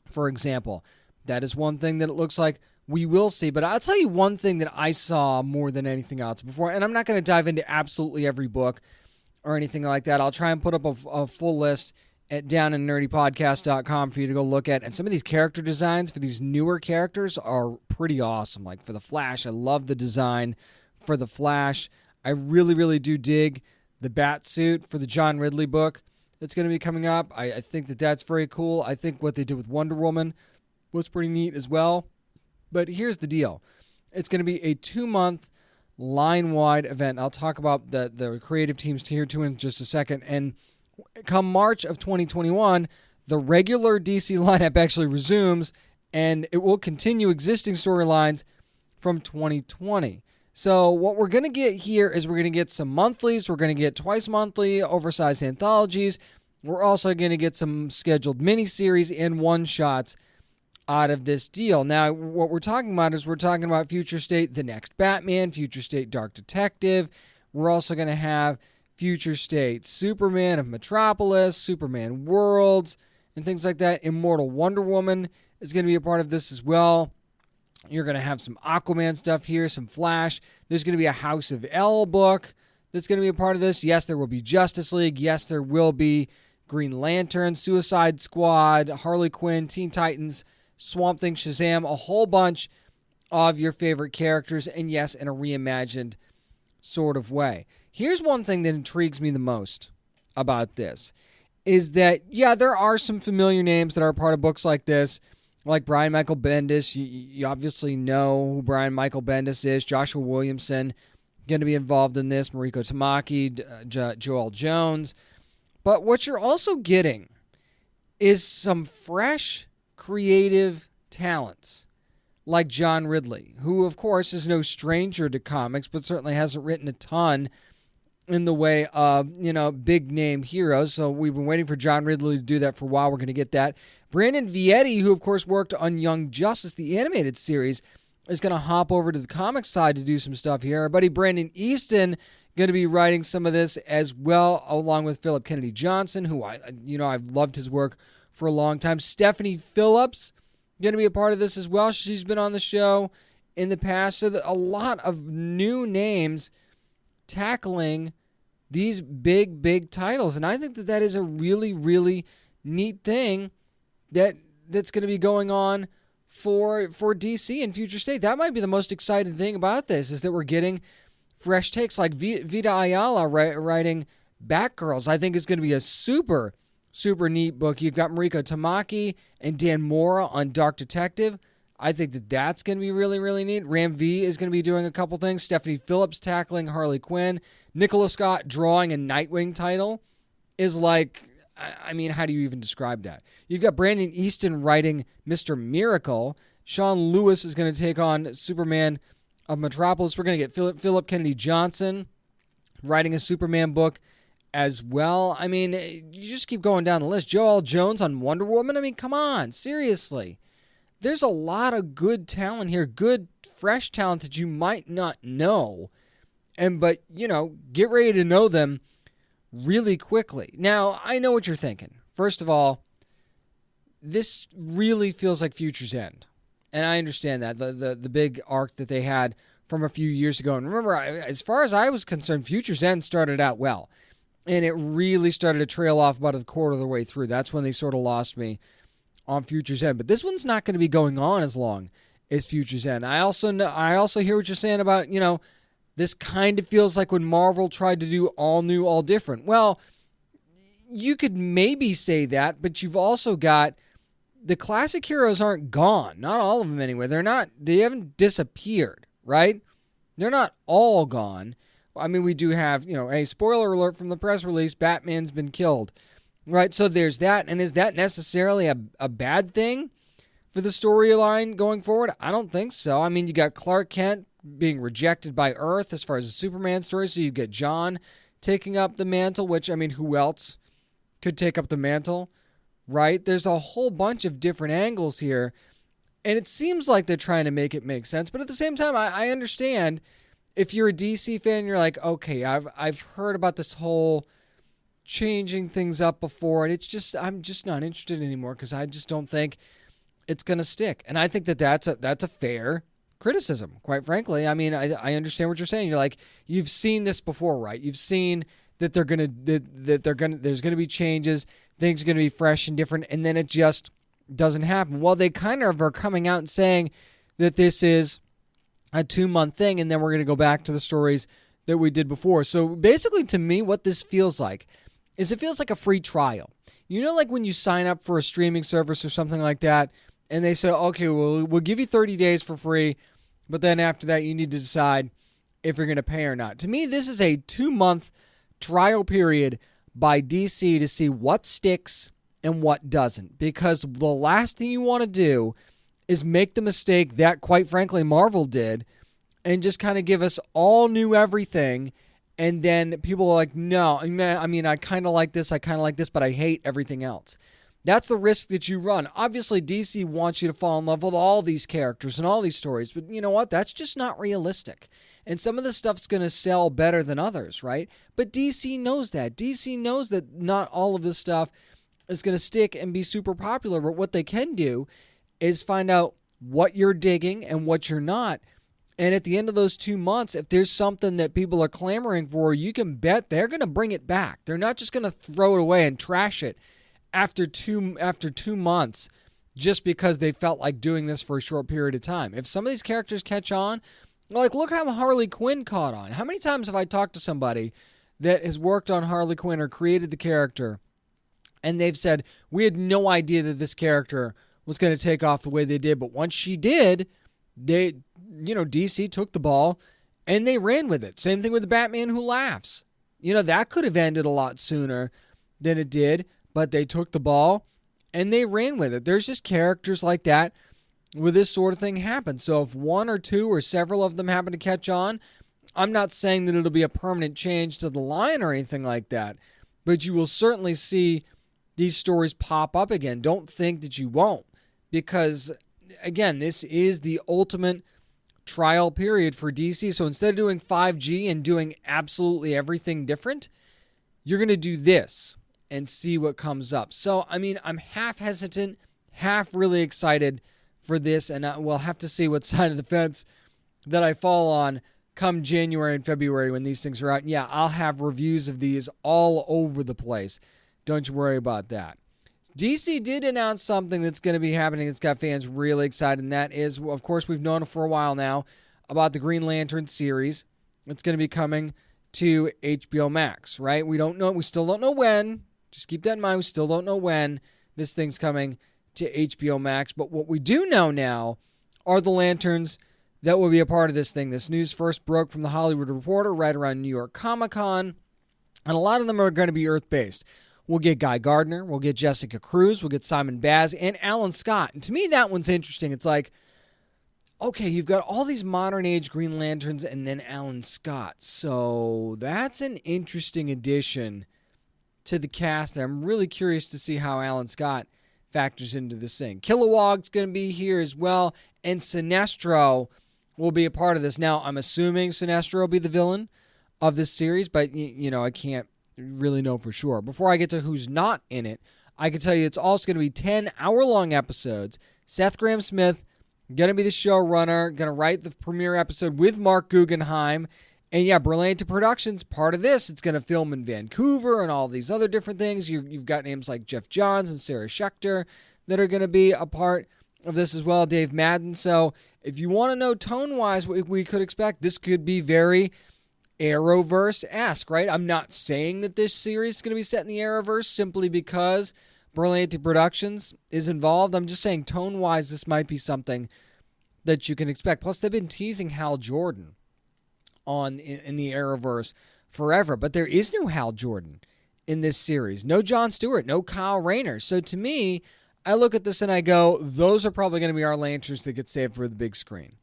for example. That is one thing that it looks like we will see. But I'll tell you one thing that I saw more than anything else before, and I'm not going to dive into absolutely every book or anything like that. I'll try and put up a full list at downandnerdypodcast.com for you to go look at. And some of these character designs for these newer characters are pretty awesome. Like for the Flash, I love the design for the Flash. I really, really do dig the bat suit for the John Ridley book that's going to be coming up. I think that that's very cool. I think what they did with Wonder Woman was pretty neat as well. But here's the deal. It's going to be a 2-month line-wide event. I'll talk about the creative teams here too in just a second. And come March of 2021, the regular DC lineup actually resumes, and it will continue existing storylines from 2020. So what we're going to get here is we're going to get some monthlies. We're going to get twice monthly oversized anthologies. We're also going to get some scheduled miniseries and one-shots out of this deal. Now, what we're talking about is we're talking about Future State, The Next Batman, Future State Dark Detective. we're also going to have Future State, Superman of Metropolis, Superman Worlds, and things like that. Immortal Wonder Woman is going to be a part of this as well. You're going to have some Aquaman stuff here, some Flash. There's going to be a House of L book that's going to be a part of this. Yes, there will be Justice League. Yes, there will be Green Lantern, Suicide Squad, Harley Quinn, Teen Titans, Swamp Thing, Shazam, a whole bunch of your favorite characters, and yes, in a reimagined sort of way. Here's one thing that intrigues me the most about this, is that, yeah, there are some familiar names that are part of books like this, like Brian Michael Bendis. You obviously know who Brian Michael Bendis is. Joshua Williamson going to be involved in this. Mariko Tamaki, Joel Jones. But what you're also getting is some fresh, creative talents like John Ridley, who, of course, is no stranger to comics, but certainly hasn't written a ton in the way of, big-name heroes. So we've been waiting for John Ridley to do that for a while. We're going to get that. Brandon Vietti, who, of course, worked on Young Justice, the animated series, is going to hop over to the comics side to do some stuff here. Our buddy Brandon Easton going to be writing some of this as well, along with Philip Kennedy Johnson, who I've loved his work for a long time. Stephanie Phillips going to be a part of this as well. She's been on the show in the past. So a lot of new names tackling these big titles. And I think that is a really, really neat thing that's going to be going on for DC and Future State. That might be the most exciting thing about this, is that we're getting fresh takes, like Vita Ayala writing Batgirls. I think is going to be a super, super neat book. You've got Mariko Tamaki and Dan Mora on Dark Detective. I think that's going to be really, really neat. Ram V is going to be doing a couple things. Stephanie Phillips tackling Harley Quinn. Nicola Scott drawing a Nightwing title is like, I mean, how do you even describe that? You've got Brandon Easton writing Mr. Miracle. Sean Lewis is going to take on Superman of Metropolis. We're going to get Philip Kennedy Johnson writing a Superman book as well. I mean, you just keep going down the list. Joel Jones on Wonder Woman. I mean, come on, seriously. There's a lot of good talent here, good, fresh talent that you might not know. But, get ready to know them really quickly. Now, I know what you're thinking. First of all, this really feels like Future's End. And I understand that, the big arc that they had from a few years ago. And remember, as far as I was concerned, Future's End started out well. And it really started to trail off about a quarter of the way through. That's when they sort of lost me on Future's End. But this one's not going to be going on as long as Future's End. I also hear what you're saying about, this kind of feels like when Marvel tried to do all new, all different. Well, you could maybe say that, but you've also got the classic heroes aren't gone. Not all of them anyway. They haven't disappeared, right? They're not all gone. I mean, we do have, a spoiler alert from the press release, Batman's been killed, right? So there's that. And is that necessarily a bad thing for the storyline going forward? I don't think so. I mean, you got Clark Kent being rejected by Earth as far as the Superman story, so you get John taking up the mantle, which, I mean, who else could take up the mantle, right? There's a whole bunch of different angles here, and it seems like they're trying to make it make sense, but at the same time, I understand if you're a DC fan, you're like, okay, I've heard about this whole changing things up before, and I'm just not interested anymore because I just don't think it's going to stick. And I think that's a fair criticism, quite frankly. I mean, I understand what you're saying. You're like, you've seen this before, right? You've seen that there's gonna be changes, things are gonna be fresh and different, and then it just doesn't happen. Well, they kind of are coming out and saying that this is a 2-month thing, and then we're gonna go back to the stories that we did before. So basically, to me, what this feels like is it feels like a free trial. Like when you sign up for a streaming service or something like that, and they say, okay, we'll give you 30 days for free, but then after that, you need to decide if you're going to pay or not. To me, this is a 2-month trial period by DC to see what sticks and what doesn't. Because the last thing you want to do is make the mistake that, quite frankly, Marvel did and just kind of give us all new everything. And then people are like, no, I mean, I kind of like this, but I hate everything else. That's the risk that you run. Obviously, DC wants you to fall in love with all these characters and all these stories, but you know what? That's just not realistic. And some of the stuff's going to sell better than others, right? But DC knows that. DC knows that not all of this stuff is going to stick and be super popular, but what they can do is find out what you're digging and what you're not. And at the end of those 2 months, if there's something that people are clamoring for, you can bet they're going to bring it back. They're not just going to throw it away and trash it after two months just because they felt like doing this for a short period of time. If some of these characters catch on, like look how Harley Quinn caught on. How many times have I talked to somebody that has worked on Harley Quinn or created the character, and they've said, we had no idea that this character was going to take off the way they did, but once she did, DC took the ball and they ran with it. Same thing with the Batman Who Laughs. That could have ended a lot sooner than it did, but they took the ball and they ran with it. There's just characters like that where this sort of thing happens. So if one or two or several of them happen to catch on, I'm not saying that it'll be a permanent change to the line or anything like that, but you will certainly see these stories pop up again. Don't think that you won't, because again, this is the ultimate trial period for DC. So instead of doing 5G and doing absolutely everything different, you're going to do this and see what comes up. So, I'm half hesitant, half really excited for this, and we'll have to see what side of the fence that I fall on come January and February when these things are out. And yeah, I'll have reviews of these all over the place. Don't you worry about that. DC did announce something that's going to be happening that's got fans really excited, and that is, of course, we've known for a while now about the Green Lantern series. It's going to be coming to HBO Max, right? We still don't know when. Just keep that in mind. We still don't know when this thing's coming to HBO Max. But what we do know now are the lanterns that will be a part of this thing. This news first broke from The Hollywood Reporter right around New York Comic Con. And a lot of them are going to be Earth-based. We'll get Guy Gardner. We'll get Jessica Cruz. We'll get Simon Baz and Alan Scott. And to me, that one's interesting. It's like, okay, you've got all these modern-age Green Lanterns and then Alan Scott. So that's an interesting addition to the cast. I'm really curious to see how Alan Scott factors into this thing. Kilowog's going to be here as well, and Sinestro will be a part of this. Now, I'm assuming Sinestro will be the villain of this series, but, I can't really know for sure. Before I get to who's not in it, I can tell you it's also going to be 10 hour-long episodes. Seth Grahame-Smith going to be the showrunner, going to write the premiere episode with Mark Guggenheim. And yeah, Brilliant Productions, part of this. It's going to film in Vancouver and all these other different things. You've got names like Jeff Johns and Sarah Schechter that are going to be a part of this as well, Dave Madden. So if you want to know tone-wise what we could expect, this could be very Arrowverse-esque, right? I'm not saying that this series is going to be set in the Arrowverse simply because Brilliant Productions is involved. I'm just saying tone-wise, this might be something that you can expect. Plus, they've been teasing Hal Jordan in the Arrowverse forever, but there is no Hal Jordan in this series. No Jon Stewart, no Kyle Rayner. So to me, I look at this and I go, those are probably going to be our lanterns that get saved for the big screen.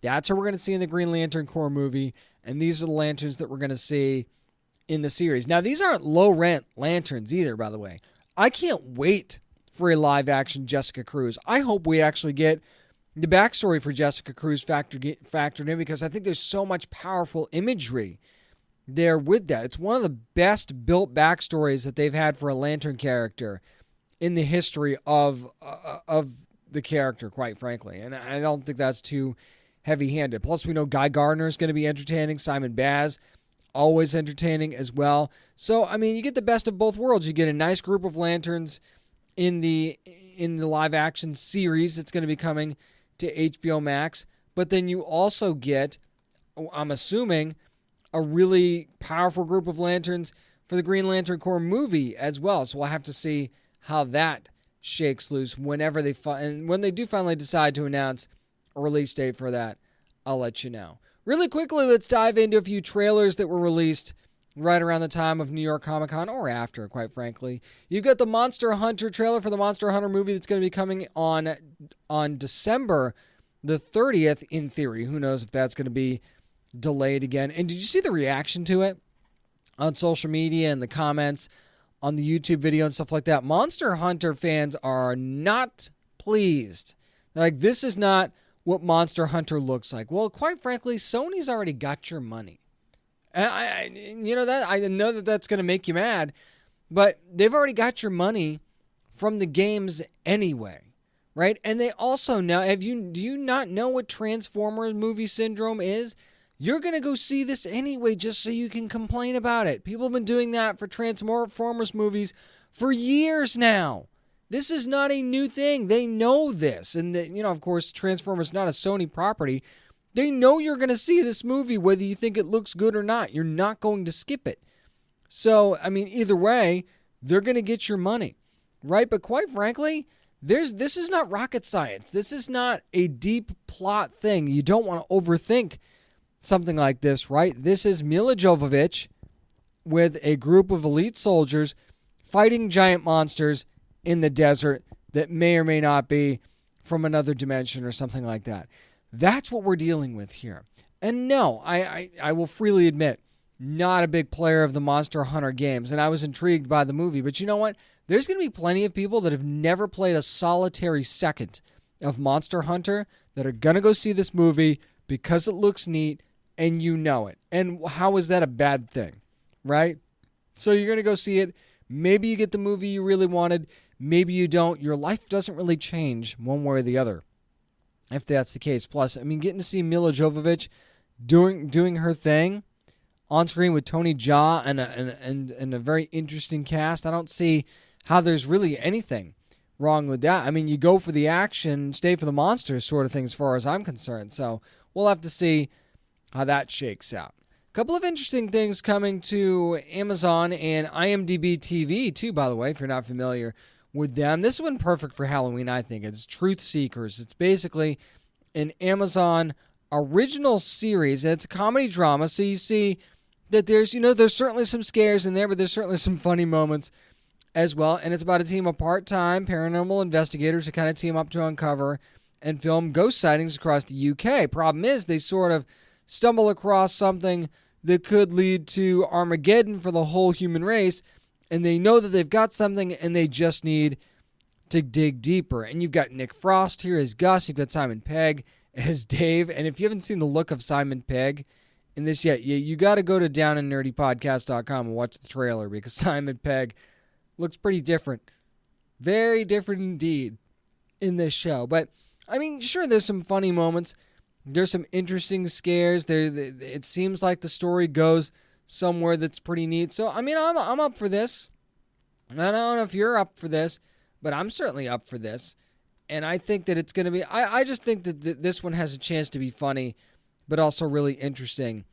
That's what we're going to see in the Green Lantern Corps movie, and these are the lanterns that we're going to see in the series. Now, these aren't low-rent lanterns either, by the way. I can't wait for a live-action Jessica Cruz. I hope we actually get the backstory for Jessica Cruz factored in, because I think there's so much powerful imagery there with that. It's one of the best built backstories that they've had for a Lantern character in the history of the character, quite frankly. And I don't think that's too heavy-handed. Plus, we know Guy Gardner is going to be entertaining. Simon Baz, always entertaining as well. So, you get the best of both worlds. You get a nice group of lanterns in the live-action series that's going to be coming to HBO Max, but then you also get, I'm assuming, a really powerful group of lanterns for the Green Lantern Corps movie as well. So we'll have to see how that shakes loose whenever when they do finally decide to announce a release date for that. I'll let you know. Really quickly, let's dive into a few trailers that were released right around the time of New York Comic Con, or after, quite frankly. You've got the Monster Hunter trailer for the Monster Hunter movie that's going to be coming on December the 30th, in theory. Who knows if that's going to be delayed again. And did you see the reaction to it on social media and the comments? on the YouTube video and stuff like that. Monster Hunter fans are not pleased. Like, this is not what Monster Hunter looks like. Well, quite frankly, Sony's already got your money. And I know that that's going to make you mad, but they've already got your money from the games anyway, right? And they also know, do you not know what Transformers movie syndrome is? You're going to go see this anyway just so you can complain about it. People have been doing that for Transformers movies for years now. This is not a new thing. They know this. And, of course, Transformers is not a Sony property. They know you're going to see this movie whether you think it looks good or not. You're not going to skip it. So, either way, they're going to get your money, right? But quite frankly, this is not rocket science. This is not a deep plot thing. You don't want to overthink something like this, right? This is Mila Jovovich with a group of elite soldiers fighting giant monsters in the desert that may or may not be from another dimension or something like that. That's what we're dealing with here. And no, I will freely admit, not a big player of the Monster Hunter games, and I was intrigued by the movie. But you know what? There's going to be plenty of people that have never played a solitary second of Monster Hunter that are going to go see this movie because it looks neat and you know it. And how is that a bad thing, right? So you're going to go see it. Maybe you get the movie you really wanted. Maybe you don't. Your life doesn't really change one way or the other, if that's the case. Plus, getting to see Mila Jovovich doing her thing on screen with Tony Jaa and a very interesting cast, I don't see how there's really anything wrong with that. You go for the action, stay for the monsters sort of thing as far as I'm concerned. So we'll have to see how that shakes out. A couple of interesting things coming to Amazon and IMDb TV too, by the way, if you're not familiar with them. This one perfect for Halloween, I think. It's Truth Seekers. It's basically an Amazon original series. It's a comedy drama, so you see that there's certainly some scares in there, but there's certainly some funny moments as well. And it's about a team of part-time paranormal investigators who kind of team up to uncover and film ghost sightings across the UK. Problem is, they sort of stumble across something that could lead to Armageddon for the whole human race, and they know that they've got something, and they just need to dig deeper. And you've got Nick Frost here as Gus. You've got Simon Pegg as Dave. And if you haven't seen the look of Simon Pegg in this yet, you got to go to downandnerdypodcast.com and watch the trailer, because Simon Pegg looks pretty different. Very different indeed in this show. But, sure, there's some funny moments. There's some interesting scares. It seems like the story goes somewhere that's pretty neat. So, I'm up for this. I don't know if you're up for this, but I'm certainly up for this. And I think that it's going to be... I just think that this one has a chance to be funny, but also really interesting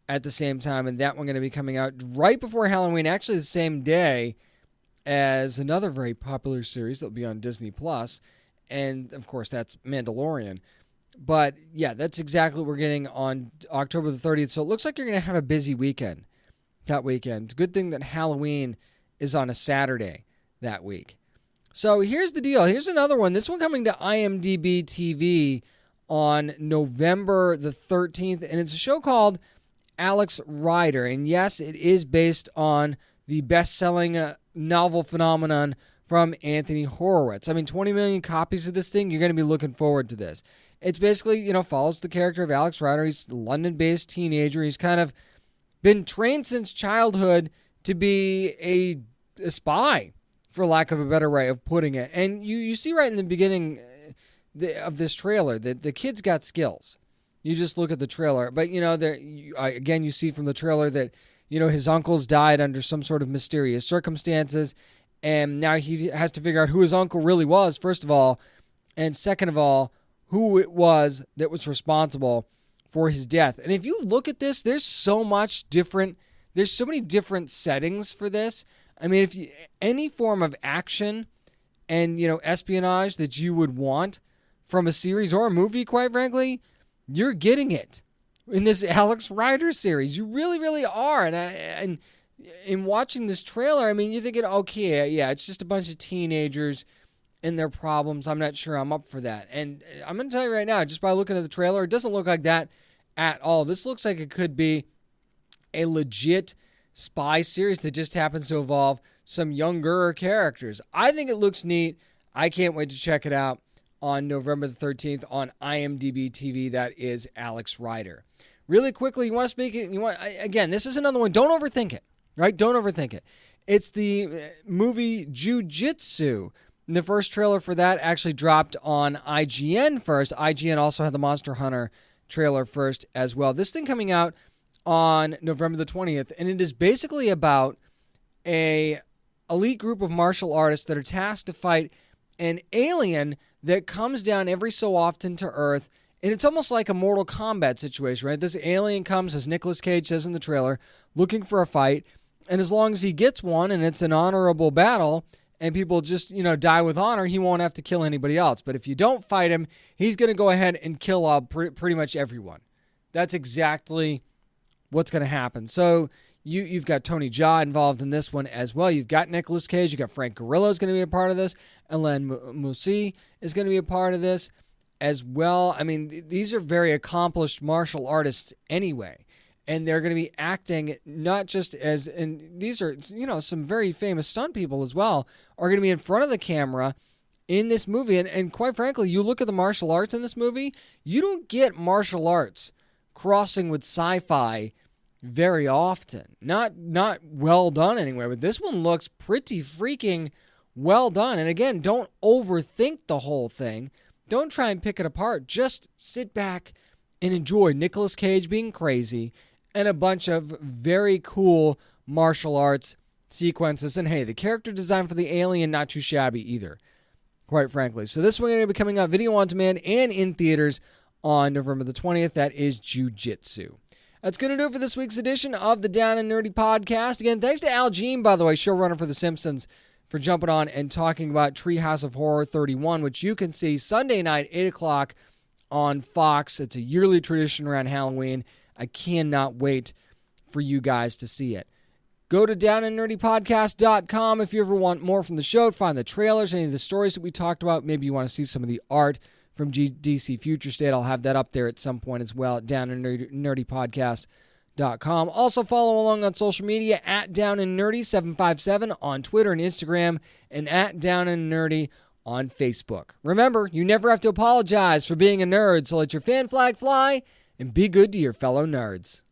at the same time. And that one going to be coming out right before Halloween, actually the same day as another very popular series that will be on Disney+. And, of course, that's Mandalorian. But, yeah, that's exactly what we're getting on October the 30th. So it looks like you're going to have a busy weekend that weekend. It's a good thing that Halloween is on a Saturday that week. So here's the deal. Here's another one. This one coming to IMDb TV on November the 13th. And it's a show called Alex Rider. And, yes, it is based on the best-selling novel phenomenon from Anthony Horowitz. 20 million copies of this thing. You're going to be looking forward to this. It's basically, follows the character of Alex Rider. He's a London-based teenager. He's kind of been trained since childhood to be a spy, for lack of a better way of putting it. And you see right in the beginning of this trailer that the kid's got skills. You just look at the trailer. But, again, you see from the trailer that, his uncle's died under some sort of mysterious circumstances. And now he has to figure out who his uncle really was, first of all. And second of all, who it was that was responsible for his death. And if you look at this, there's so many different settings for this. If any form of action and, espionage that you would want from a series or a movie, quite frankly, you're getting it in this Alex Rider series. You really, really are. And in watching this trailer, you're thinking, okay, yeah, it's just a bunch of teenagers and their problems. I'm not sure I'm up for that. And I'm going to tell you right now, just by looking at the trailer, it doesn't look like that at all. This looks like it could be a legit spy series that just happens to involve some younger characters. I think it looks neat. I can't wait to check it out on November the 13th on IMDb TV. That is Alex Rider. Really quickly, you want to speak it? Again, this is another one. Don't overthink it, right? Don't overthink it. It's the movie Jiu-Jitsu. The first trailer for that actually dropped on IGN first. IGN also had the Monster Hunter trailer first as well. This thing coming out on November the 20th, and it is basically about a elite group of martial artists that are tasked to fight an alien that comes down every so often to Earth. And it's almost like a Mortal Kombat situation, right? This alien comes, as Nicolas Cage says in the trailer, looking for a fight. And as long as he gets one and it's an honorable battle and people just, die with honor, he won't have to kill anybody else. But if you don't fight him, he's going to go ahead and kill pretty much everyone. That's exactly what's going to happen. So you've got Tony Jaa involved in this one as well. You've got Nicolas Cage. You've got Frank Grillo is going to be a part of this. Alain Moussi is going to be a part of this as well. I mean, these are very accomplished martial artists anyway, and they're going to be acting not just as, and these are, some very famous stunt people as well, are going to be in front of the camera in this movie. And quite frankly, you look at the martial arts in this movie, you don't get martial arts crossing with sci-fi very often. Not well done anyway, but this one looks pretty freaking well done. And again, don't overthink the whole thing. Don't try and pick it apart. Just sit back and enjoy Nicolas Cage being crazy and a bunch of very cool martial arts sequences. And hey, the character design for the alien, not too shabby either, quite frankly. So this one going to be coming out video on demand and in theaters on November the 20th. That is Jiu-Jitsu. That's going to do it for this week's edition of the Down and Nerdy Podcast. Again, thanks to Al Jean, by the way, showrunner for The Simpsons, for jumping on and talking about Treehouse of Horror 31, which you can see Sunday night, 8 o'clock on Fox. It's a yearly tradition around Halloween. I cannot wait for you guys to see it. Go to downandnerdypodcast.com if you ever want more from the show. Find the trailers, any of the stories that we talked about. Maybe you want to see some of the art from DC Future State. I'll have that up there at some point as well at downandnerdypodcast.com. Also follow along on social media at downandnerdy757 on Twitter and Instagram, and at downandnerdy on Facebook. Remember, you never have to apologize for being a nerd, so let your fan flag fly and be good to your fellow nerds.